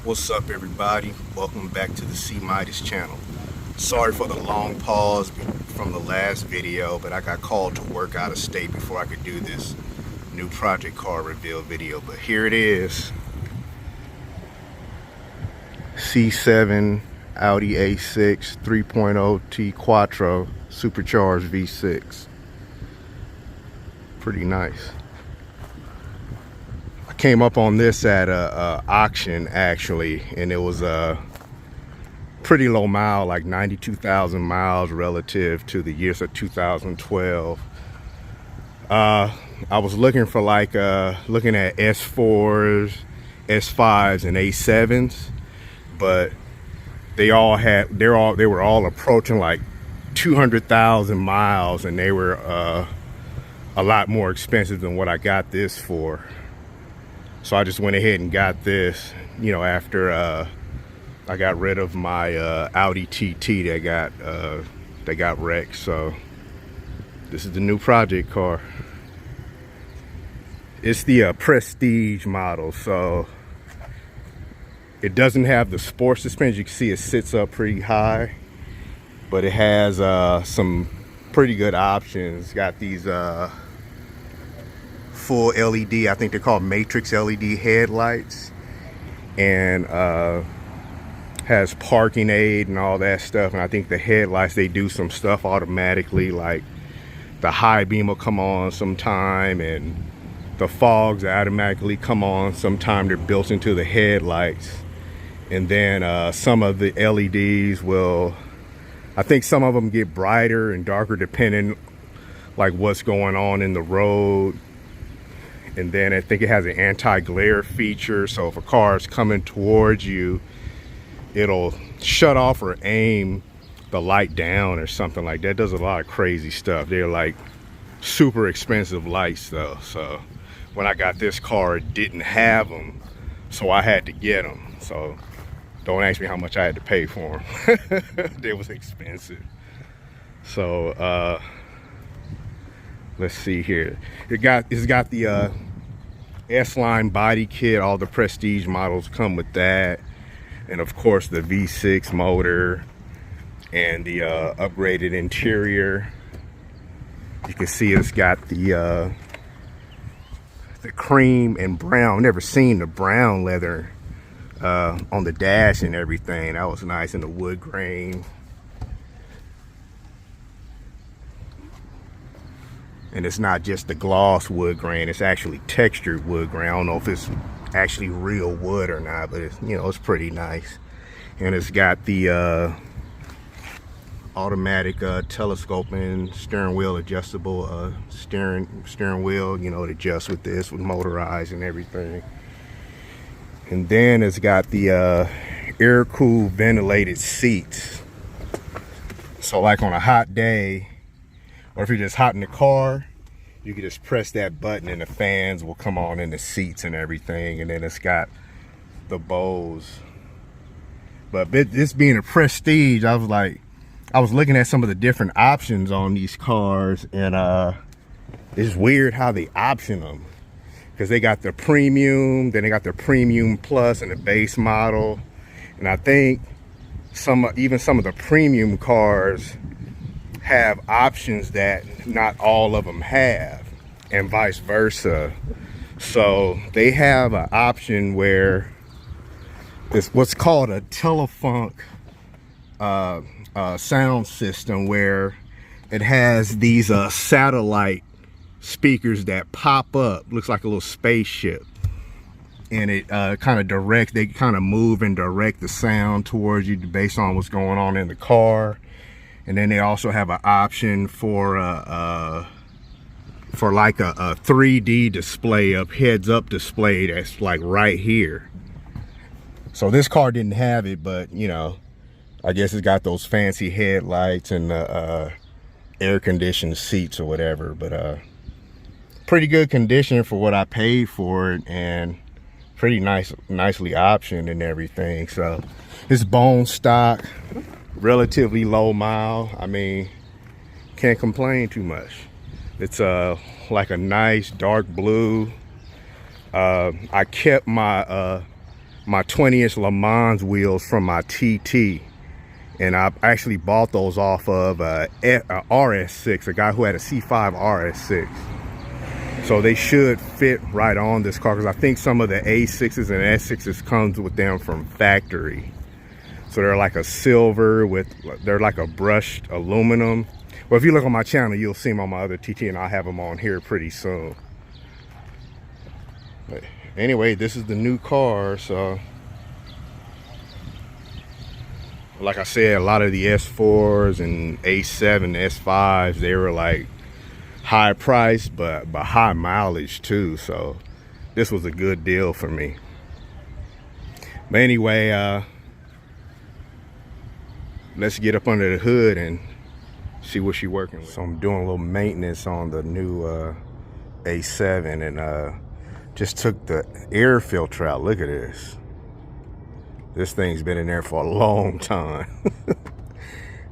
What's up, everybody? Welcome back to the C Midas channel. Sorry for the long pause from the last video, but I got called to work out of state before I could do this new project car reveal video. But here it is. C7 Audi A6 3.0 T Quattro supercharged V6. Pretty nice. Came up on this at a auction actually, and it was a pretty low mile, like 92,000 miles relative to the years of 2012. I was looking for looking at S4s, S5s, and A7s, but they were all approaching like 200,000 miles, and they were a lot more expensive than what I got this for. So I just went ahead and got this, you know, after I got rid of my Audi TT that got wrecked. So this is the new project car. It's the Prestige model, so it doesn't have the sport suspension. You can see it sits up pretty high, but it has some pretty good options. Got these full LED, I think they're called matrix LED headlights, and has parking aid and all that stuff. And I think the headlights, they do some stuff automatically, like the high beam will come on sometime, and the fogs automatically come on sometime. They're built into the headlights. And then some of the LEDs will, I think some of them get brighter and darker depending like what's going on in the road. And then I think it has an anti-glare feature, so if a car is coming towards you, it'll shut off or aim the light down or something like that. It does a lot of crazy stuff. They're like super expensive lights though. So when I got this car, it didn't have them, so I had to get them. So don't ask me how much I had to pay for them. They was expensive. So let's see here. It's got the S-line body kit. All the Prestige models come with that, and of course the V6 motor and the upgraded interior. You can see it's got the cream and brown. Never seen the brown leather on the dash and everything. That was nice, in the wood grain. And it's not just the gloss wood grain, it's actually textured wood grain. I don't know if it's actually real wood or not, but it's, you know, it's pretty nice. And it's got the automatic telescoping steering wheel, adjustable steering wheel, you know, it adjusts with this, with motorized and everything. And then it's got the air-cooled ventilated seats. So like on a hot day, or if you're just hot in the car, you can just press that button and the fans will come on in the seats and everything. And then it's got the Bose. But this being a Prestige, I was looking at some of the different options on these cars, and it's weird how they option them. Because they got the premium, then they got the premium plus and the base model. And I think even some of the premium cars have options that not all of them have, and vice versa. So they have an option where it's what's called a Telefunk sound system, where it has these satellite speakers that pop up, looks like a little spaceship, and it kind of directs, they kind of move and direct the sound towards you based on what's going on in the car. And then they also have an option for like a 3D display, a heads-up display that's like right here. So this car didn't have it, but you know, I guess it's got those fancy headlights and air-conditioned seats or whatever. But pretty good condition for what I paid for it, and pretty nicely optioned and everything. So it's bone stock, relatively low mile. I mean, can't complain too much. It's like a nice dark blue. I kept my my 20-inch Le Mans wheels from my TT. And I actually bought those off of a RS6, a guy who had a C5 RS6. So they should fit right on this car, because I think some of the A6s and S6s comes with them from factory. So they're like a silver they're like a brushed aluminum. Well, if you look on my channel, you'll see them on my other TT, and I'll have them on here pretty soon. But anyway, this is the new car, so like I said, a lot of the S4s and A7, S5s, they were like high price, but high mileage too. So this was a good deal for me. But anyway, let's get up under the hood and see what she's working with. So I'm doing a little maintenance on the new A7, and just took the air filter out. Look at this. This thing's been in there for a long time.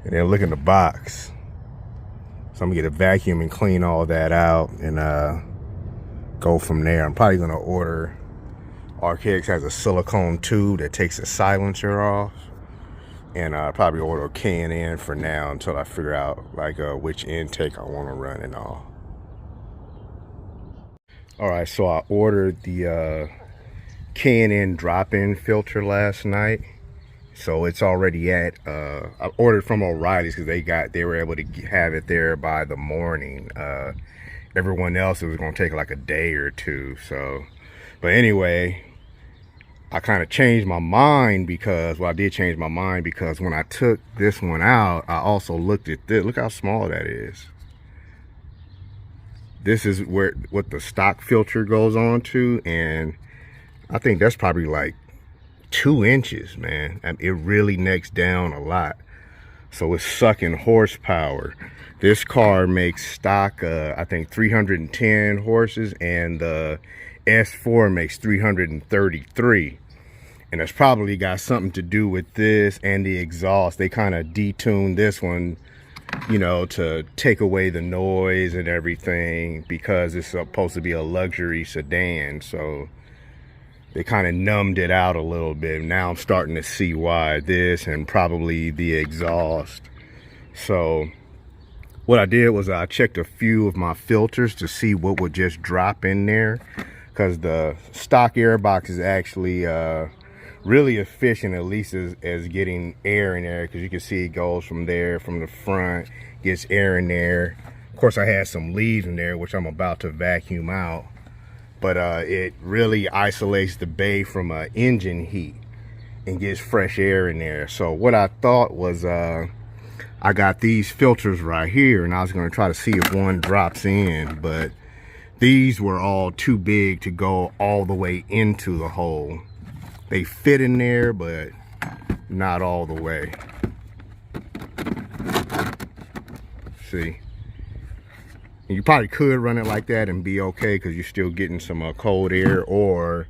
And then look in the box. So I'm gonna get a vacuum and clean all that out, and go from there. I'm probably gonna order, RKX has a silicone tube that takes the silencer off, and probably order a K&N for now until I figure out like which intake I want to run and all. All right, so I ordered the K&N drop-in filter last night. So it's already at, I ordered from O'Reilly's because they were able to have it there by the morning. Everyone else, it was going to take like a day or two. So, but anyway, I kind of changed my mind because, well, I did change my mind because when I took this one out, I also looked at this. Look how small that is. This is what the stock filter goes on to, and I think that's probably like 2 inches, man. I mean, it really necks down a lot. So it's sucking horsepower. This car makes stock, I think 310 horses, and the S4 makes 333. And it's probably got something to do with this and the exhaust. They kind of detuned this one, you know, to take away the noise and everything, because it's supposed to be a luxury sedan. So they kind of numbed it out a little bit. Now I'm starting to see why. This and probably the exhaust. So what I did was I checked a few of my filters to see what would just drop in there, because the stock air box is actually really efficient, at least as getting air in there, because you can see it goes from there, from the front, gets air in there. Of course, I had some leaves in there, which I'm about to vacuum out. But it really isolates the bay from engine heat and gets fresh air in there. So what I thought was, I got these filters right here, and I was going to try to see if one drops in, but these were all too big to go all the way into the hole. They fit in there, but not all the way. See? You probably could run it like that and be okay, because you're still getting some cold air. Or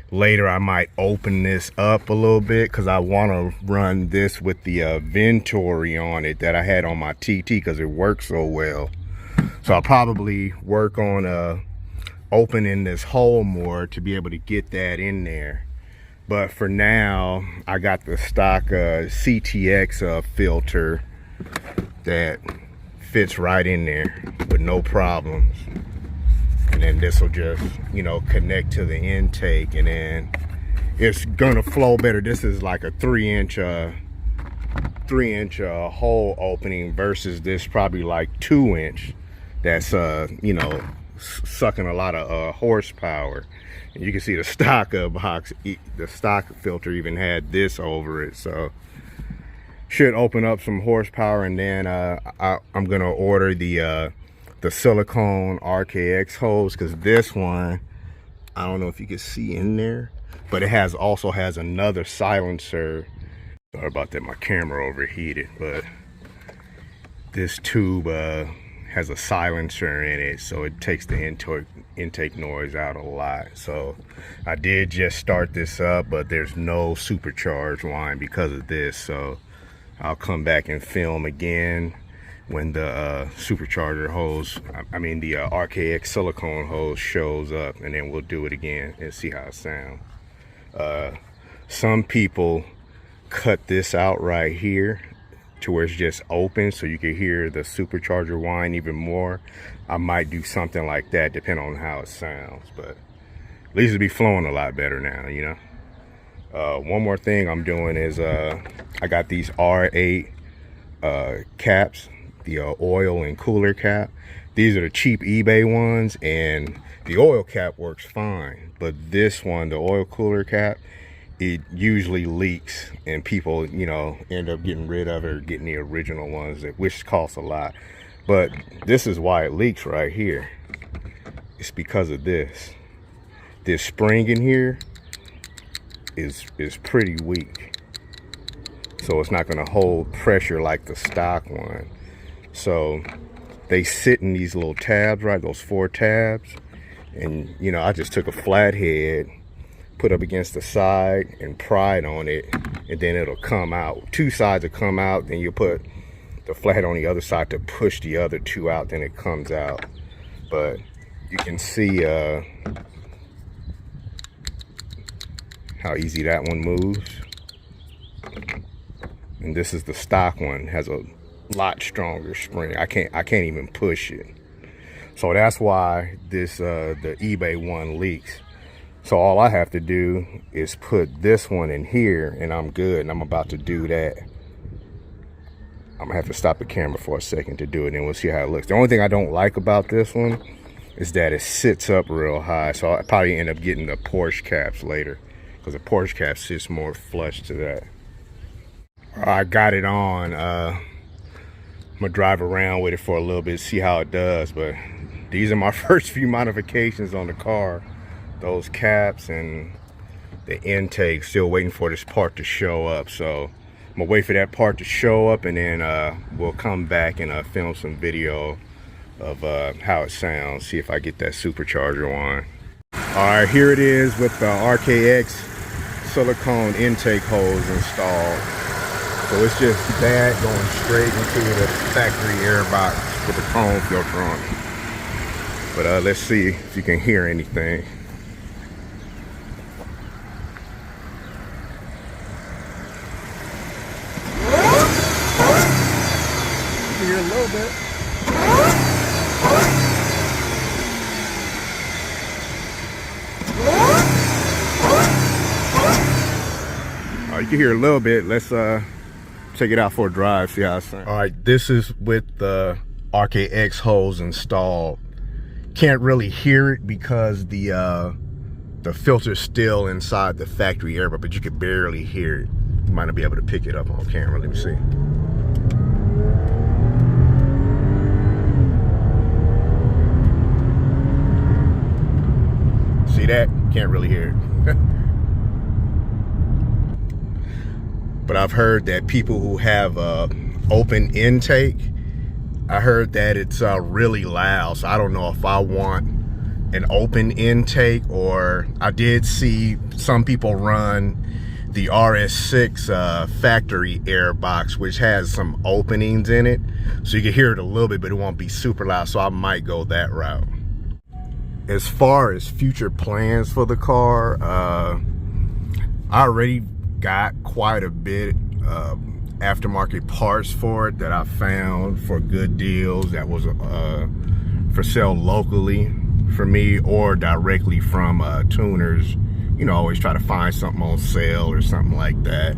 later I might open this up a little bit, because I want to run this with the Venturi on it that I had on my TT, because it works so well. So I'll probably work on opening this hole more to be able to get that in there. But for now, I got the stock CTX filter that fits right in there with no problems. And then this will just, you know, connect to the intake, and then it's gonna flow better. This is like a 3-inch hole opening versus this probably like 2-inch that's you know, sucking a lot of horsepower. And you can see the stock box, the stock filter even had this over it, so should open up some horsepower. And then I'm gonna order the silicone RKX hose, because this one, I don't know if you can see in there, but it also has another silencer. Sorry about that, my camera overheated, but this tube has a silencer in it, so it takes the intake noise out a lot. So I did just start this up, but there's no supercharged line because of this. So I'll come back and film again when the supercharger hose, I mean the RKX silicone hose shows up, and then we'll do it again and see how it sounds. Some people cut this out right here to where it's just open so you can hear the supercharger whine even more. I might do something like that depending on how it sounds, but at least it'll be flowing a lot better now, you know. One more thing I'm doing is I got these R8 caps, the oil and cooler cap. These are the cheap eBay ones, and the oil cap works fine, but this one, the oil cooler cap, it usually leaks, and people, you know, end up getting rid of it or getting the original ones, which costs a lot. But this is why it leaks right here. It's because of this. This spring in here is pretty weak, so it's not going to hold pressure like the stock one. So they sit in these little tabs, right? Those 4 tabs. And, you know, I just took a flathead, put up against the side and pried on it, and then it'll come out. 2 sides will come out, then you put the flathead on the other side to push the other 2 out, then it comes out. But you can see how easy that one moves. And this is the stock one, has a lot stronger spring. I can't even push it. So that's why this the eBay one leaks. So all I have to do is put this one in here and I'm good, and I'm about to do that. I'm gonna have to stop the camera for a second to do it, and we'll see how it looks. The only thing I don't like about this one is that it sits up real high, so I'll probably end up getting the Porsche caps later, because the Porsche cap sits more flush to that. I got it on. I'm gonna drive around with it for a little bit, see how it does, but these are my first few modifications on the car. Those caps and the intake, still waiting for this part to show up. So I'm gonna wait for that part to show up, and then we'll come back and film some video of how it sounds, see if I get that supercharger on. All right, here it is with the RKX silicone intake hose installed. So it's just that going straight into the factory air box with the chrome filter on it. But let's see if you can hear anything. You can hear a little bit. You can hear a little bit. Let's take it out for a drive, see how it sounds. All right, this is with the RKX hose installed. Can't really hear it because the filter's still inside the factory air, but you could barely hear it. You might not be able to pick it up on camera. Let me see. See that? Can't really hear it. But I've heard that people who have open intake, I heard that it's really loud. So I don't know if I want an open intake, or I did see some people run the RS6 factory air box, which has some openings in it. So you can hear it a little bit, but it won't be super loud. So I might go that route. As far as future plans for the car, I already got quite a bit of aftermarket parts for it that I found for good deals that was for sale locally for me, or directly from tuners. You know, always try to find something on sale or something like that,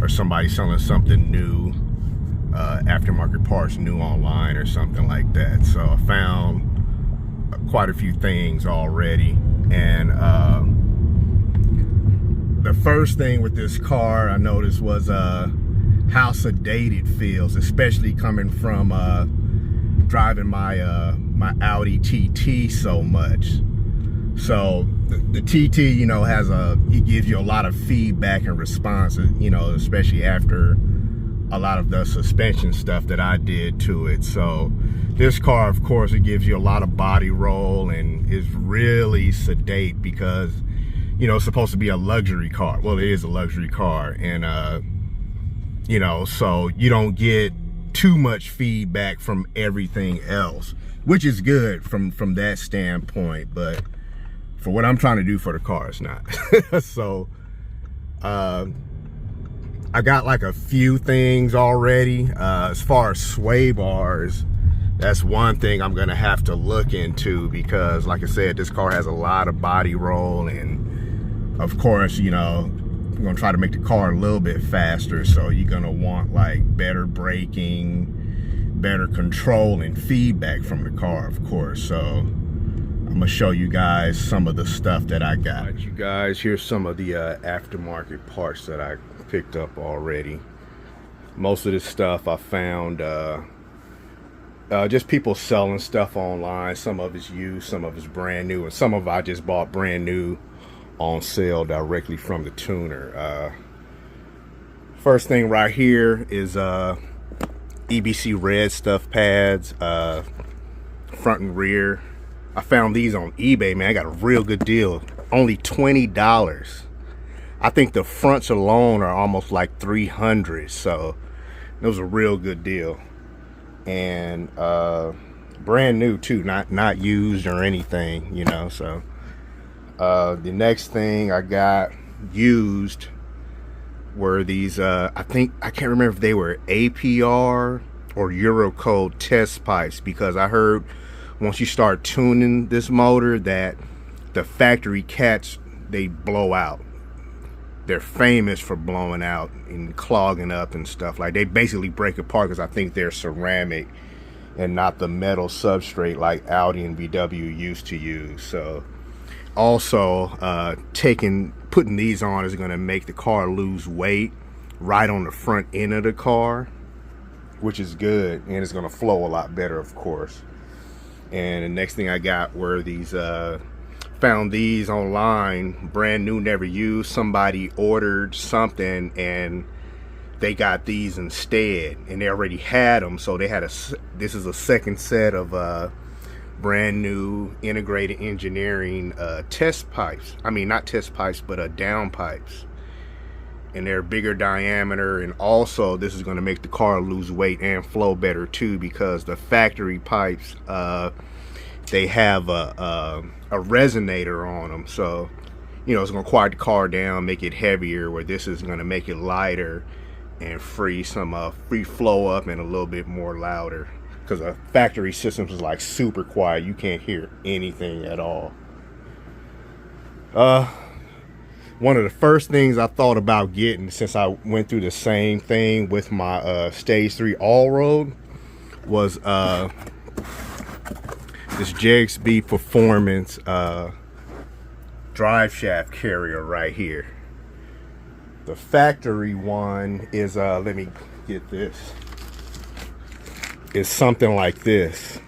or somebody selling something new, aftermarket parts new online or something like that. So I found quite a few things already, and the first thing with this car I noticed was how sedate it feels, especially coming from driving my my Audi TT so much. So the TT, you know, it gives you a lot of feedback and response, you know, especially after a lot of the suspension stuff that I did to it. So this car, of course, it gives you a lot of body roll and is really sedate because, you know, it's supposed to be a luxury car. Well, it is a luxury car, and you know, so you don't get too much feedback from everything else, which is good from that standpoint. But for what I'm trying to do for the car, it's not. So I got like a few things already. As far as sway bars, that's one thing I'm gonna have to look into, because like I said, this car has a lot of body roll, and of course, you know, I'm gonna try to make the car a little bit faster, so you're gonna want like better braking, better control and feedback from the car, of course. So I'm gonna show you guys some of the stuff that I got. All right, you guys, here's some of the aftermarket parts that I picked up already. Most of this stuff I found just people selling stuff online. Some of it's used, some of it's brand new, and some of it I just bought brand new on sale directly from the tuner. First thing right here is EBC red stuff pads, front and rear. I found these on eBay, man. I got a real good deal, only $20. I think the fronts alone are almost like $300, so it was a real good deal. And brand new too, not used or anything, you know. So the next thing I got used were these I can't remember if they were APR or Eurocode test pipes, because I heard once you start tuning this motor that the factory cats, they blow out. They're famous for blowing out and clogging up and stuff. Like, they basically break apart because I think they're ceramic and not the metal substrate like Audi and VW used to use. So also putting these on is going to make the car lose weight right on the front end of the car, which is good, and it's going to flow a lot better, of course. And the next thing I got were these found these online, brand new, never used. Somebody ordered something and they got these instead, and they already had them, so they had this is a second set of brand new integrated engineering test pipes. I mean, not test pipes, but down pipes, and they're bigger diameter. And also this is going to make the car lose weight and flow better too, because the factory pipes, they have a resonator on them, so you know it's going to quiet the car down, make it heavier, where this is going to make it lighter and free some free flow up and a little bit more louder, because the factory systems is like super quiet. You can't hear anything at all. One of the first things I thought about getting, since I went through the same thing with my stage 3 all-road, was this JXB Performance drive shaft carrier right here. The factory one is let me get this, is something like this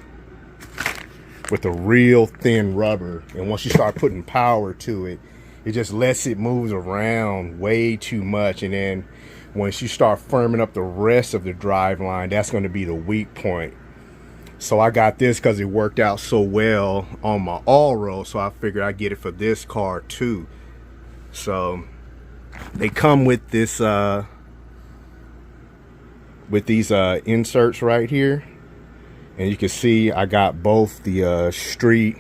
with a real thin rubber, and once you start putting power to it, it just lets it move around way too much. And then once you start firming up the rest of the drive line, that's going to be the weak point. So I got this because it worked out so well on my all-road, so I figured I'd get it for this car too. So they come with this with these inserts right here, and you can see I got both the street.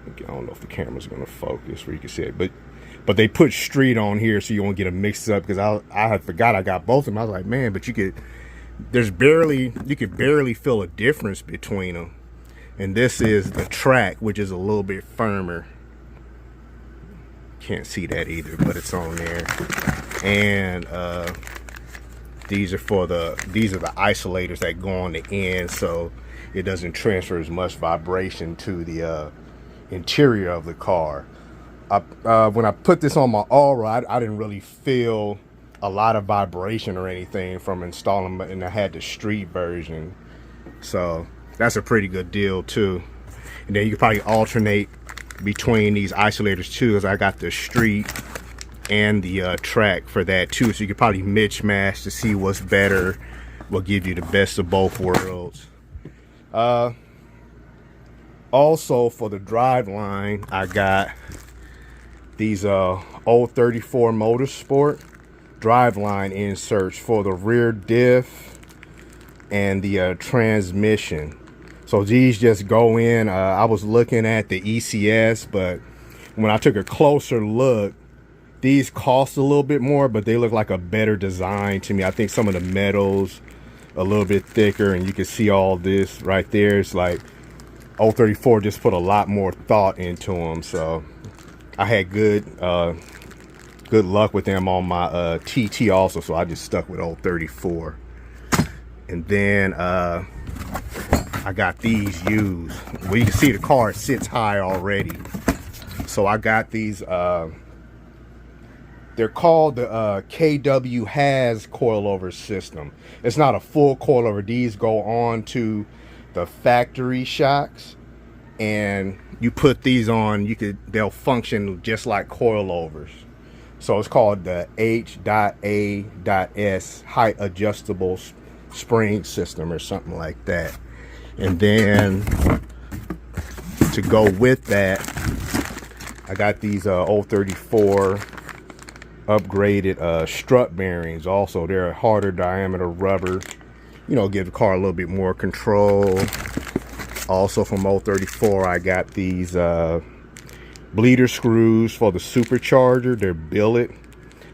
I don't know if the camera's gonna focus where you can see it, but they put street on here so you won't get them mixed up, because I had forgot I got both of them. I was like, man, but you could barely feel a difference between them. And this is the track, which is a little bit firmer. Can't see that either, but it's on there. And these are the isolators that go on the end, so it doesn't transfer as much vibration to the interior of the car. When I put this on my all-road, I didn't really feel a lot of vibration or anything from installing, and I had the street version, so that's a pretty good deal too. And then you can probably alternate between these isolators too, as I got the street and the track for that too, so you could probably match to see what's better, will give you the best of both worlds. Also for the drive line, I got these old 34 Motorsport driveline inserts for the rear diff and the transmission. So these just go in. I was looking at the ECS, but when I took a closer look, These cost a little bit more, but they look like a better design to me. I think some of the metals a little bit thicker, and you can see all this right there. It's like 034 just put a lot more thought into them. So I had good luck with them on my TT also, so I just stuck with 034. And then I got these used. Well, you can see the car sits high already. So I got these, they're called the KW has coilover system. It's not a full coilover. These go on to the factory shocks, and you put these on, they'll function just like coilovers. So it's called the H.A.S height adjustable spring system or something like that. And then to go with that, I got these 034 upgraded strut bearings. Also, they're a harder diameter rubber, you know, give the car a little bit more control. Also from 034, I got these bleeder screws for the supercharger. They're billet.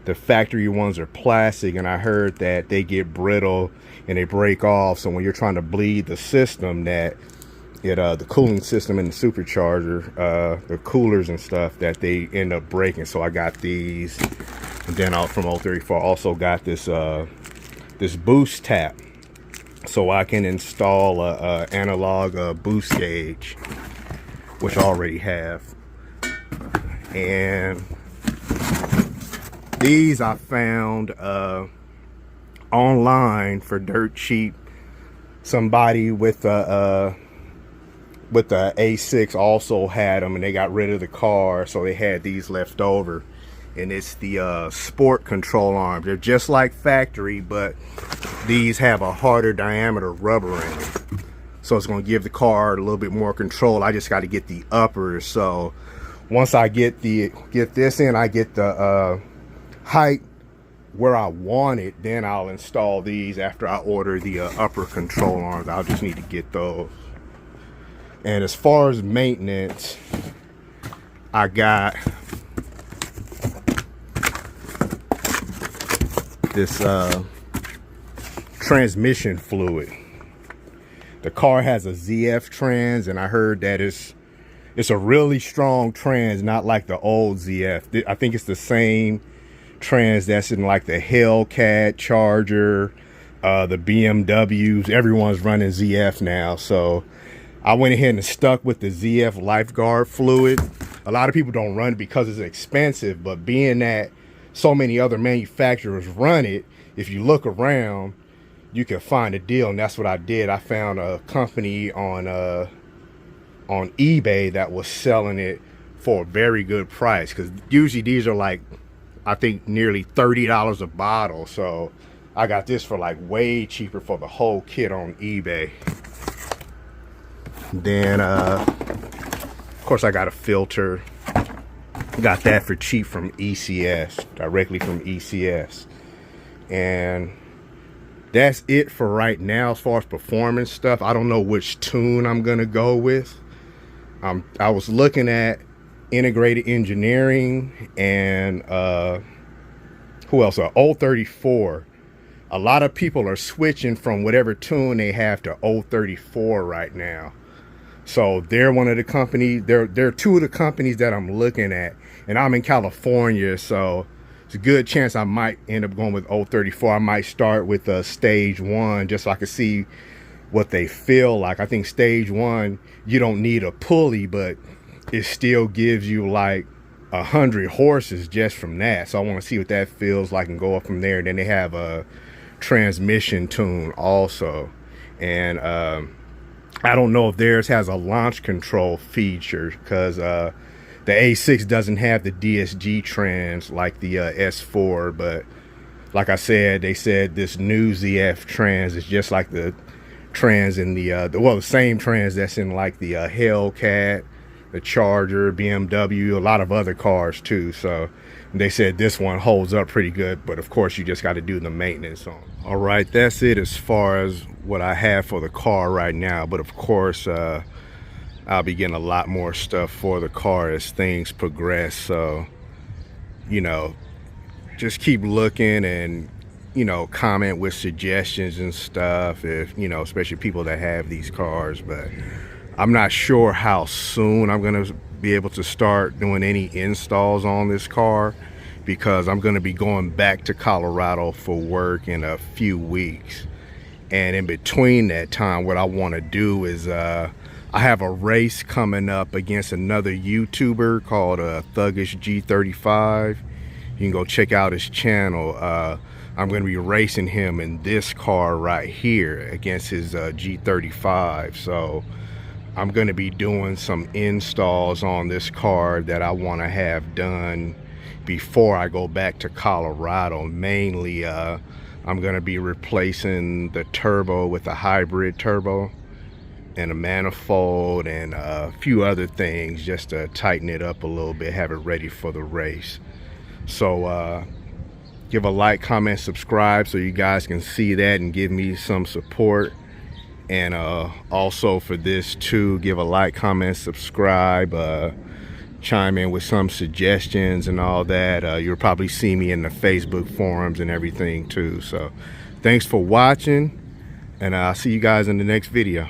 The factory ones are plastic, and I heard that they get brittle and they break off. So when you're trying to bleed the system, that the cooling system in the supercharger, the coolers and stuff, that they end up breaking. So I got these. And then out from 034, also got this this boost tap, so I can install a analog boost gauge, which I already have. And these I found online for dirt cheap. Somebody with a A6 also had them, and they got rid of the car, so they had these left over. And it's the sport control arms. They're just like factory, but these have a harder diameter rubber in it, so it's going to give the car a little bit more control. I just got to get the uppers. So once I get this in, I get the height where I want it, then I'll install these after I order the upper control arms. I'll just need to get those. And as far as maintenance, I got this transmission fluid. The car has a ZF trans, and I heard that it's a really strong trans, not like the old ZF. I think it's the same trans that's in like the Hellcat, Charger, the BMWs. Everyone's running ZF now, so I went ahead and stuck with the ZF lifeguard fluid. A lot of people don't run it because it's expensive, but being that so many other manufacturers run it, if you look around, you can find a deal. And that's what I did. I found a company on eBay that was selling it for a very good price, because usually these are like, I think, nearly $30 a bottle. So I got this for like way cheaper for the whole kit on eBay. Then of course I got a filter. Got that for cheap from ECS, directly from ECS. And that's it for right now as far as performance stuff. I don't know which tune I'm gonna go with. I was looking at Integrated Engineering and who else? 034. A lot of people are switching from whatever tune they have to 034 right now. So they're one of the companies. They're two of the companies that I'm looking at, and I'm in California, so it's a good chance I might end up going with 034. I might start with stage 1 just so I can see what they feel like. I think stage 1, you don't need a pulley, but it still gives you like 100 horses just from that. So I want to see what that feels like and go up from there. Then they have a transmission tune also, and I don't know if theirs has a launch control feature, because the A6 doesn't have the DSG trans like the S4. But like I said, they said this new ZF trans is just like the trans in the same trans that's in like the Hellcat, the Charger, BMW, a lot of other cars too. So they said this one holds up pretty good, but of course you just got to do the maintenance on it. All right, that's it as far as what I have for the car right now. But of course I'll be getting a lot more stuff for the car as things progress. So you know, just keep looking and, you know, comment with suggestions and stuff, if, you know, especially people that have these cars. But I'm not sure how soon I'm going to be able to start doing any installs on this car, because I'm going to be going back to Colorado for work in a few weeks. And in between that time, what I want to do is I have a race coming up against another YouTuber called Thuggish G35. You can go check out his channel. I'm going to be racing him in this car right here against his G35. So I'm going to be doing some installs on this car that I want to have done before I go back to Colorado. Mainly, I'm going to be replacing the turbo with a hybrid turbo and a manifold and a few other things just to tighten it up a little bit, have it ready for the race. So give a like, comment, subscribe so you guys can see that and give me some support. And also for this too, give a like, comment, subscribe, chime in with some suggestions and all that. You'll probably see me in the Facebook forums and everything too. So thanks for watching, and I'll see you guys in the next video.